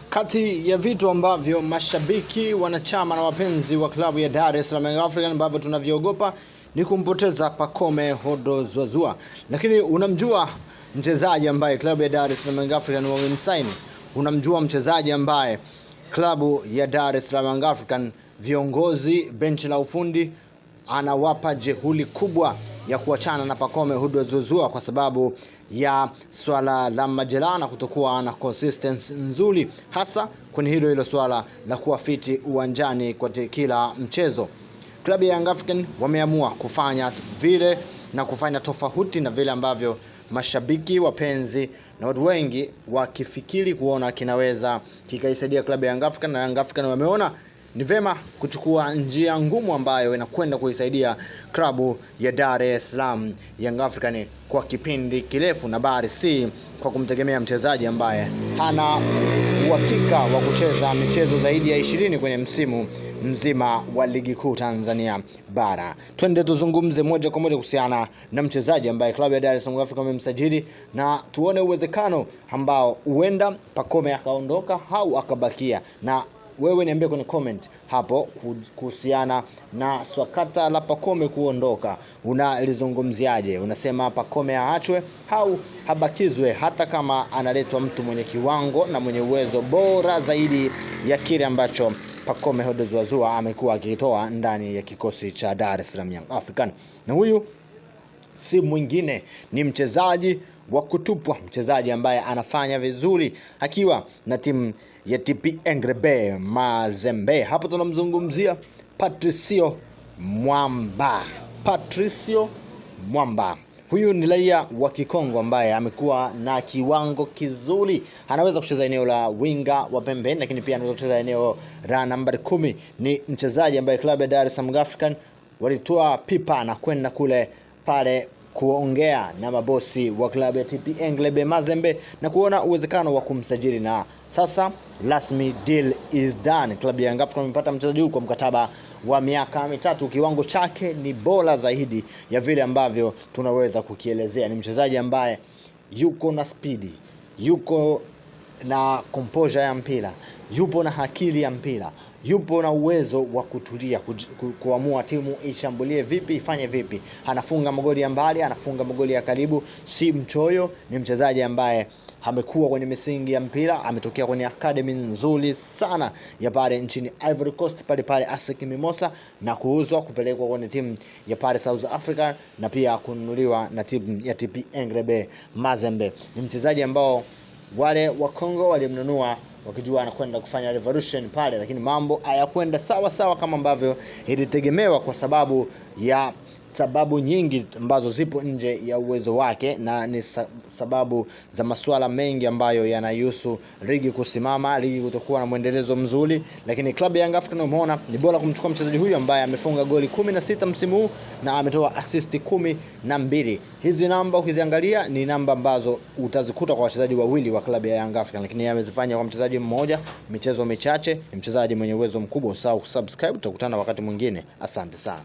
Kati ya vitu ambavyo mashabiki, wanachama na wapenzi wa klabu ya Dar es Salaam Young Africans ambavyo tunaviogopa ni kumpoteza Pacome Hodo Zouzoua. Lakini unamjua mchezaji ambaye klabu ya Dar es Salaam Young Africans wamemsaini? Unamjua mchezaji ambaye klabu ya Dar es Salaam Young Africans, viongozi, benchi la ufundi anawapa jeuri kubwa ya kuachana na Pacome Hodo Zouzoua kwa sababu ya swala la Majelana kutokuwa na consistency nzuri, hasa kwenye hilo swala la kuwa fiti uwanjani kwa kila mchezo. Klabu ya Young Africans wameamua kufanya vile na kufanya tofauti na vile ambavyo mashabiki, wapenzi na watu wengi wakifikiri kuona kinaweza kikaisaidia klabu ya Young Africans, na Young Africans wameona ni vema kuchukua njia ngumu ambayo inakwenda kuisaidia klabu ya Dar es Salaam Young Africans kwa kipindi kirefu, na bali si kwa kumtegemea mchezaji ambaye hana uhakika wa kucheza michezo zaidi ya 20 kwenye msimu mzima wa ligi kuu Tanzania bara. Twende tuzungumze moja kwa moja kuhusiana na mchezaji ambaye klabu ya Dar es Salaam Africa wamemsajili, na tuone uwezekano ambao huenda Pacome akaondoka au akabakia. Na wewe niambie kwenye comment hapo kuhusiana na swakata la Pacome kuondoka, unalizungumziaje? Unasema Pacome aachwe au habakizwe, hata kama analetwa mtu mwenye kiwango na mwenye uwezo bora zaidi ya kile ambacho Pacome Hodo Zouzoua amekuwa akitoa ndani ya kikosi cha Dar es Salaam Young Africans? Na huyu si mwingine, ni mchezaji wa kutupwa, mchezaji ambaye anafanya vizuri akiwa na timu ya TP Englebe Mazembe. Hapo tunamzungumzia Patricio Mwamba. Huyu ni raia wa Kikongo ambaye amekuwa na kiwango kizuri. Anaweza kucheza eneo la winga wa pembeni, lakini pia anaweza kucheza eneo la nambari 10. Ni mchezaji ambaye klabu ya Dar es Salaam African walitoa pipa na kwenda kule pale kuongea na mabosi wa klabu ya TP Englebe Mazembe na kuona uwezekano wa kumsajili, na sasa rasmi deal is done. Klabu ya Young Africans imepata mchezaji huyu kwa mkataba wa miaka 3. Kiwango chake ni bora zaidi ya vile ambavyo tunaweza kukielezea. Ni mchezaji ambaye yuko na speed, yuko na composure ya mpira, yupo na akili ya mpira, yupo na uwezo wa kutulia, kuamua timu ishambulie vipi, ifanye vipi. Anafunga magoli ya mbali, anafunga magoli ya karibu, si mchoyo. Ni mchezaji ambaye amekuwa kwenye misingi ya mpira, ametokea kwenye academy nzuri sana ya pale nchini Ivory Coast, pale ASEC Mimosa, na kuuzwa kupelekwa kwenye timu ya pale South Africa, na pia kununuliwa na timu ya TP Englebe Mazembe. Ni mchezaji ambao wale wa Kongo walimnunua wakijua anakwenda kufanya revolution pale, lakini mambo hayakwenda sawa kama ambavyo ilitegemewa kwa sababu nyingi ambazo zipo nje ya uwezo wake, na ni sababu za masuala mengi ambayo yanahusu ligi kusimama, ligi kutokuwa na muendelezo mzuri. Lakini klabu ya Young Africans umeona ni bora kumchukua mchezaji huyu ambaye amefunga goli 16 msimu huu na ametoa assist 12. Hizi namba ukiziangalia ni namba ambazo utazikuta kwa wachezaji wawili wa klabu ya Young Africans, lakini yeye amezifanya kwa mchezaji mmoja, michezo michache. Ni mchezaji mwenye uwezo mkubwa. Usahau kusubscribe, tutakutana wakati mwingine. Asante sana.